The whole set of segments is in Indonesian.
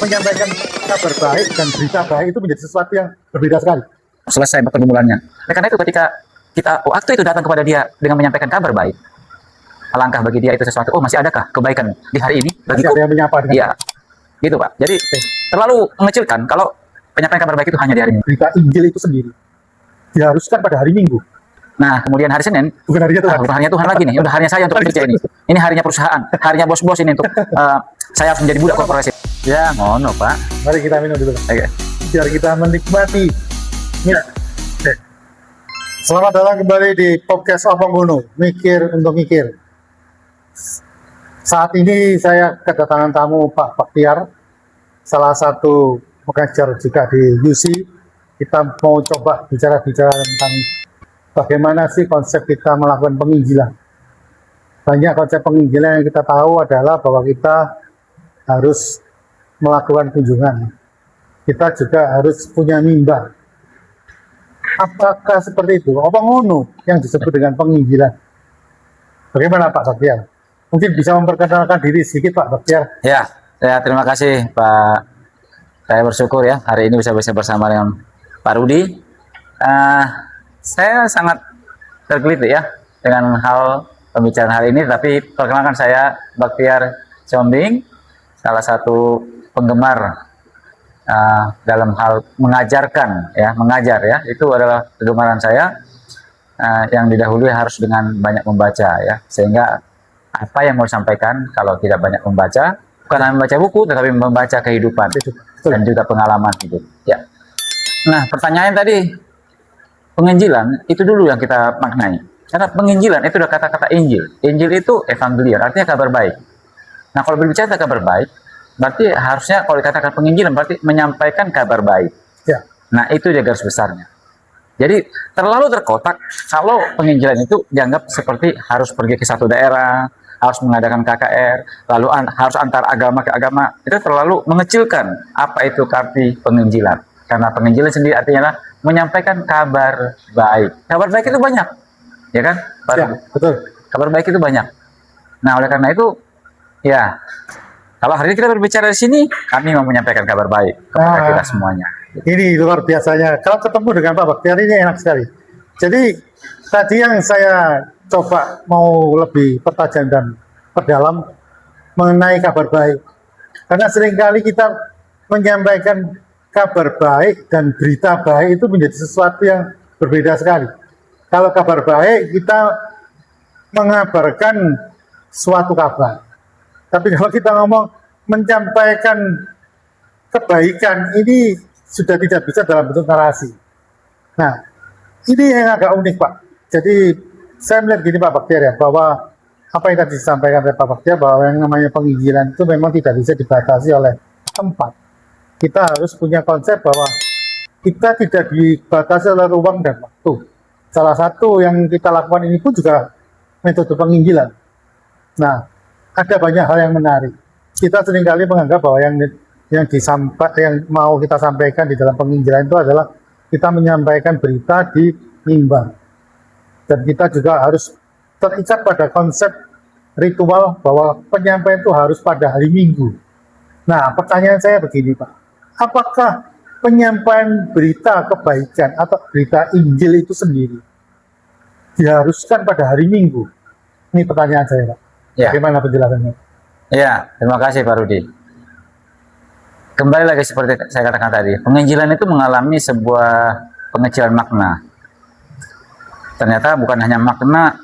menyampaikan kabar baik dan berita baik itu menjadi sesuatu yang berbeda sekali. Selesai pergumulannya. Karena itu ketika kita waktu itu datang kepada dia dengan menyampaikan kabar baik, alangkah bagi dia itu sesuatu. Oh, masih adakah kebaikan di hari ini bagiku? Masih ada yang menyapa dengan Iya, gitu Pak. Jadi terlalu mengecilkan kalau penyampaian kabar baik itu hanya di hari Minggu. berita Injil itu sendiri diharuskan pada hari Minggu. Nah, kemudian hari Senin, Bukan harinya Tuhan. bukan harinya Tuhan lagi nih, udah harinya saya untuk bekerja ini. Ini harinya perusahaan, harinya bos-bos ini untuk saya harus menjadi budak korporasi. Ya, ngono Pak. Mari kita minum dulu. Oke. Biar kita menikmati. Ya. Selamat datang kembali di podcast Opong Gunung, mikir untuk mikir. Saat ini saya kedatangan tamu Pak Baktiar, salah satu pengajar juga di UC. Kita mau coba bicara-bicara tentang bagaimana sih konsep kita melakukan penginjilan. Banyak konsep penginjilan yang kita tahu adalah bahwa kita harus melakukan kunjungan. Kita juga harus punya mimbar. Apakah seperti itu? Apa ngono yang disebut dengan penginjilan? Bagaimana Pak Baktiar? Mungkin bisa memperkenalkan diri sedikit Pak Baktiar. Ya, terima kasih Pak. Saya bersyukur ya hari ini bisa bersama dengan Pak Rudi. Saya sangat tergelitik ya dengan hal pembicaraan hari ini. Tapi perkenalkan saya Baktiar Combing, salah satu penggemar dalam hal mengajarkan ya, mengajar ya, itu adalah kegemaran saya. Yang didahului harus dengan banyak membaca ya, sehingga apa yang mau disampaikan kalau tidak banyak membaca, bukan hanya membaca buku tetapi membaca kehidupan dan juga pengalaman hidup ya. Nah, pertanyaan tadi, penginjilan itu dulu yang kita maknai, karena penginjilan itu udah kata-kata Injil. Injil itu evangelion, artinya kabar baik. Nah, kalau berbicara kabar baik, berarti harusnya kalau dikatakan penginjilan berarti menyampaikan kabar baik Ya. Nah, itu dia garis besarnya. Jadi terlalu terkotak kalau penginjilan itu dianggap seperti harus pergi ke satu daerah, harus mengadakan KKR, lalu harus antar agama ke agama. Itu terlalu mengecilkan apa itu arti penginjilan. Karena penginjilan sendiri artinya adalah menyampaikan kabar baik. Kabar baik itu banyak, ya kan? Ya, betul. Kabar baik itu banyak. Nah, oleh karena itu, ya, kalau hari ini kita berbicara di sini, kami mau menyampaikan kabar baik kepada kita semuanya. Ini luar biasanya. Kalau ketemu dengan Pak Baktiar ini enak sekali. Jadi tadi yang saya coba mau lebih pertajam dan perdalam mengenai kabar baik. Karena seringkali kita menyampaikan kabar baik dan berita baik itu menjadi sesuatu yang berbeda sekali. Kalau kabar baik kita mengabarkan suatu kabar. Tapi kalau kita ngomong menyampaikan kebaikan, ini sudah tidak bisa dalam bentuk narasi. Nah, ini yang agak unik Pak. Jadi saya melihat gini Pak Baktiar ya, bahwa apa yang tadi disampaikan oleh Pak Baktiar, bahwa yang namanya penginjilan itu memang tidak bisa dibatasi oleh tempat. Kita harus punya konsep bahwa kita tidak dibatasi oleh ruang dan waktu. Salah satu yang kita lakukan ini pun juga metode penginjilan. Nah, ada banyak hal yang menarik. Kita seringkali menganggap bahwa yang mau kita sampaikan di dalam penginjilan itu adalah kita menyampaikan berita di mimbar. Dan kita juga harus terikat pada konsep ritual bahwa penyampaian itu harus pada hari Minggu. Nah, pertanyaan saya begini Pak. Apakah penyampaian berita kebaikan atau berita Injil itu sendiri diharuskan pada hari Minggu? Ini pertanyaan saya Pak. Ya. Bagaimana penjelasannya? Ya, terima kasih Pak Rudi. Kembali lagi seperti saya katakan tadi, penginjilan itu mengalami sebuah pengecilan makna. Ternyata bukan hanya makna,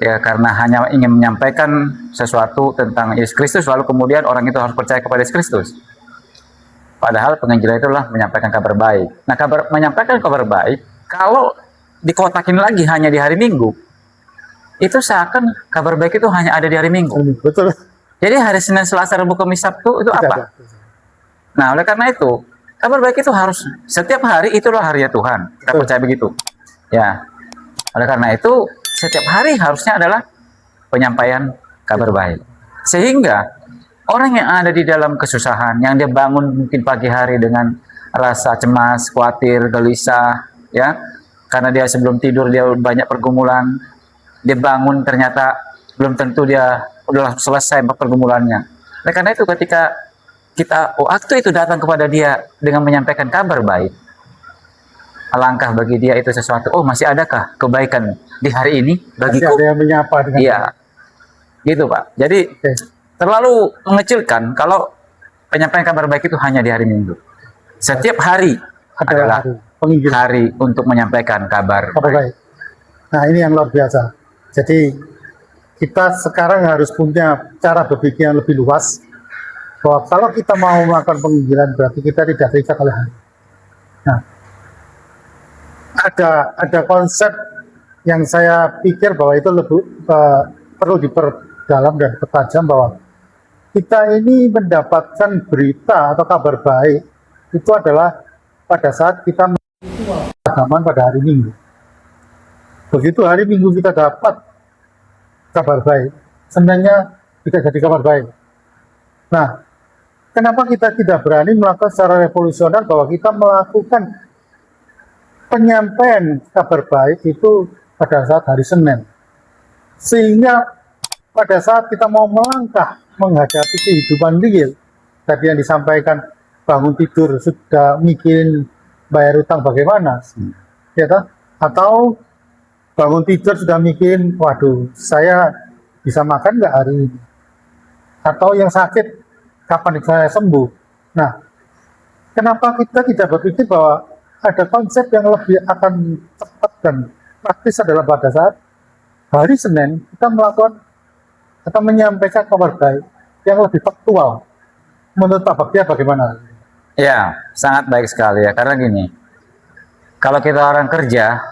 ya karena hanya ingin menyampaikan sesuatu tentang Yesus Kristus, lalu kemudian orang itu harus percaya kepada Yesus Kristus. Padahal penginjilan itulah menyampaikan kabar baik. Nah, menyampaikan kabar baik, kalau dikotakin lagi hanya di hari Minggu, itu seakan kabar baik itu hanya ada di hari Minggu. Betul. Jadi hari Senin, Selasa, Rabu, Kamis, Sabtu itu Tidak apa? ada. Nah, oleh karena itu, kabar baik itu harus setiap hari itulah harinya Tuhan. Kita percaya begitu. Ya. Oleh karena itu, setiap hari harusnya adalah penyampaian kabar baik. Sehingga orang yang ada di dalam kesusahan, yang dia bangun mungkin pagi hari dengan rasa cemas, khawatir, gelisah, ya. Karena dia sebelum tidur dia banyak pergumulan, dia bangun ternyata belum tentu dia udah selesai pergumulannya. Oleh karena itu ketika kita waktu itu datang kepada dia dengan menyampaikan kabar baik, alangkah bagi dia itu sesuatu. Oh, masih adakah kebaikan di hari ini Masih bagiku? ada yang menyapa dengan Iya, gitu Pak. Jadi Oke. terlalu mengecilkan kalau penyampaian kabar baik itu hanya di hari Minggu. Setiap hari adalah hari penginggilan hari untuk menyampaikan kabar kabar baik. Nah, ini yang luar biasa. Jadi kita sekarang harus punya cara berpikir yang lebih luas, bahwa kalau kita mau melakukan penginggilan berarti kita tidak terikat oleh hari. Nah, ada konsep yang saya pikir bahwa itu lebih perlu diperdalam dan dipertajam, bahwa kita ini mendapatkan berita atau kabar baik itu adalah pada saat kita agama pada hari Minggu. Begitu hari Minggu kita dapat kabar baik, Seninnya tidak jadi kabar baik. Nah, kenapa kita tidak berani melakukan secara revolusioner bahwa kita melakukan penyampaian kabar baik itu pada saat hari Senin, sehingga pada saat kita mau melangkah menghadapi kehidupan real, tadi yang disampaikan, bangun tidur sudah mikirin bayar utang bagaimana, ya toh? Atau bangun tidur sudah mikirin, waduh, saya bisa makan nggak hari ini? Atau yang sakit, kapan saya sembuh? Nah, kenapa kita tidak berpikir bahwa ada konsep yang lebih akan cepat dan praktis adalah pada saat hari Senin kita melakukan atau menyampaikan kabar baik yang lebih faktual. Menurut Pak Baktiar bagaimana? Ya, sangat baik sekali ya. Karena gini, kalau kita orang kerja,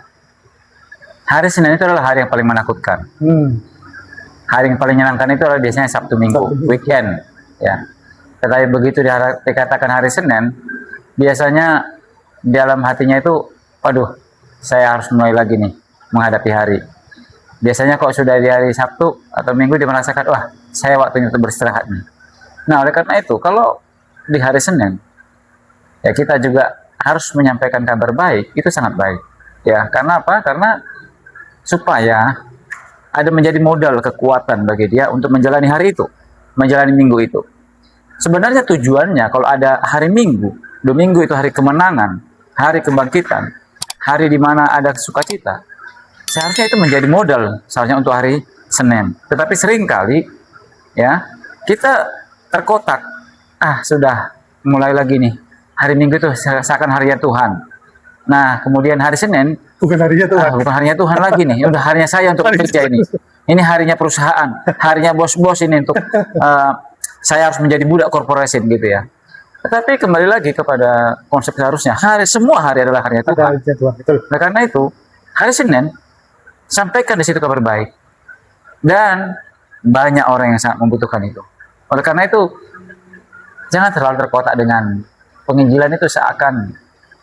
hari Senin itu adalah hari yang paling menakutkan. Hari yang paling menyenangkan itu adalah biasanya Sabtu Minggu, weekend. Ya. Tetapi begitu dikatakan hari Senin, biasanya dalam hatinya itu, waduh, saya harus mulai lagi nih menghadapi hari. Biasanya kalau sudah di hari Sabtu atau Minggu dia merasakan, wah, saya waktunya untuk beristirahat nih. Nah, oleh karena itu, kalau di hari Senin, ya kita juga harus menyampaikan kabar baik, itu sangat baik. Ya, karena apa? Karena supaya ada menjadi modal kekuatan bagi dia untuk menjalani hari itu, menjalani minggu itu. Sebenarnya tujuannya kalau ada hari Minggu, Minggu itu hari kemenangan, hari kebangkitan, hari di mana ada sukacita. Seharusnya itu menjadi modal seharusnya untuk hari Senin. Tetapi seringkali ya kita terkotak. Sudah mulai lagi nih. Hari Minggu itu seakan harinya Tuhan. Nah, kemudian hari Senin Bukan harinya Tuhan. bukan harinya Tuhan lagi nih. Udah harinya saya untuk bekerja ini. Ini harinya perusahaan, harinya bos-bos ini untuk saya harus menjadi budak korporasi gitu ya. Tetapi kembali lagi kepada konsep seharusnya semua hari adalah harinya Tuhan. Harinya Tuhan. Betul. Nah, karena itu hari Senin sampaikan di situ kabar baik, dan banyak orang yang sangat membutuhkan itu. Oleh karena itu jangan terlalu terkotak dengan penginjilan itu seakan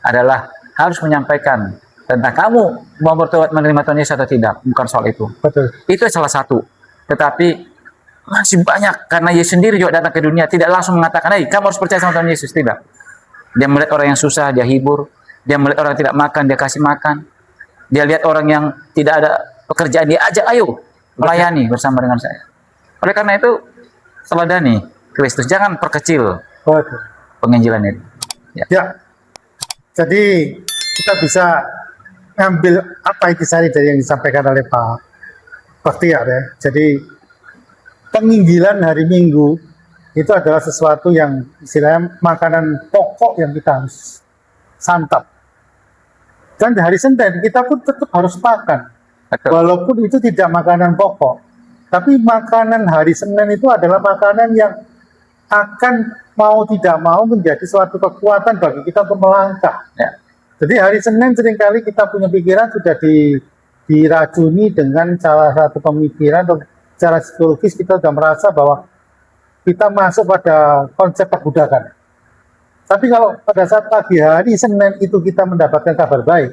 adalah harus menyampaikan tentang kamu mau bertobat menerima Tuhan Yesus atau tidak. Bukan soal itu. Betul. Itu salah satu. Tetapi masih banyak, karena Yesus sendiri juga datang ke dunia tidak langsung mengatakan, "Hei, kamu harus percaya sama Tuhan Yesus." Tidak. Dia melihat orang yang susah, dia hibur. Dia melihat orang yang tidak makan, dia kasih makan. Dia lihat orang yang tidak ada pekerjaan, dia ajak, ayo melayani bersama dengan saya. Oleh karena itu, teladani Kristus, jangan perkecil Betul. penginjilan itu. Ya. Jadi kita bisa ngambil apa intisari dari yang disampaikan oleh Pak Baktiar ya. Jadi penginggilan hari Minggu itu adalah sesuatu yang istilahnya makanan pokok yang kita harus santap. Dan di hari Senin kita pun tetap harus makan. Betul. Walaupun itu tidak makanan pokok. Tapi makanan hari Senin itu adalah makanan yang akan mau tidak mau menjadi suatu kekuatan bagi kita untuk melangkah. Ya. Jadi hari Senin seringkali kita punya pikiran sudah diracuni dengan salah satu pemikiran atau secara psikologis kita sudah merasa bahwa kita masuk pada konsep perbudakan. Tapi kalau pada saat pagi hari Senin itu kita mendapatkan kabar baik,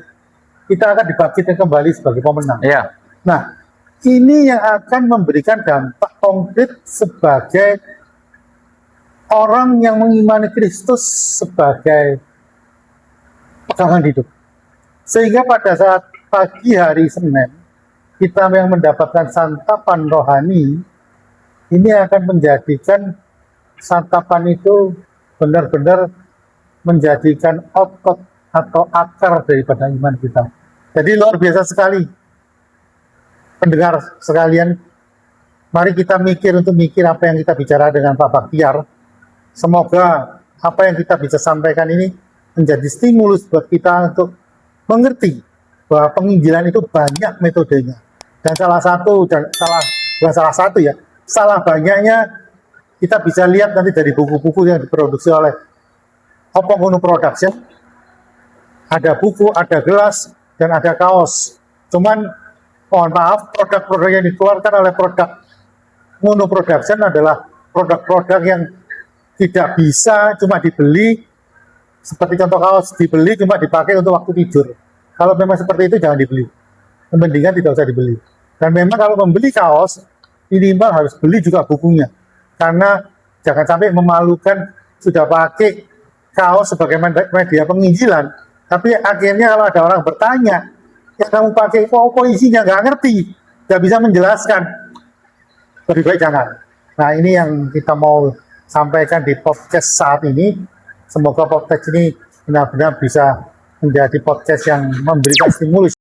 kita akan dibangkitkan kembali sebagai pemenang. Ya. Nah, ini yang akan memberikan dampak konkret sebagai orang yang mengimani Kristus sebagai pegangan hidup. Sehingga pada saat pagi hari Senin, kita yang mendapatkan santapan rohani, ini akan menjadikan santapan itu benar-benar menjadikan otot atau akar daripada iman kita. Jadi luar biasa sekali. Pendengar sekalian, mari kita mikir apa yang kita bicara dengan Pak Baktiar. Semoga apa yang kita bisa sampaikan ini menjadi stimulus buat kita untuk mengerti bahwa penginjilan itu banyak metodenya. Dan salah banyaknya kita bisa lihat nanti dari buku-buku yang diproduksi oleh Opomono Production. Ada buku, ada gelas, dan ada kaos. Cuman, mohon maaf, produk-produk yang dikeluarkan oleh produk Mono Production adalah produk-produk yang tidak bisa cuma dibeli, seperti contoh kaos, dibeli cuma dipakai untuk waktu tidur. Kalau memang seperti itu, jangan dibeli. Mendingan tidak usah dibeli. Dan memang kalau membeli kaos, minimal harus beli juga bukunya. Karena jangan sampai memalukan sudah pakai kaos sebagai media penginjilan, tapi akhirnya kalau ada orang bertanya, yang kamu pakai apa isinya, nggak ngerti, nggak bisa menjelaskan, lebih baik jangan. Nah, ini yang kita mau sampaikan di podcast saat ini. Semoga podcast ini benar-benar bisa menjadi podcast yang memberikan stimulus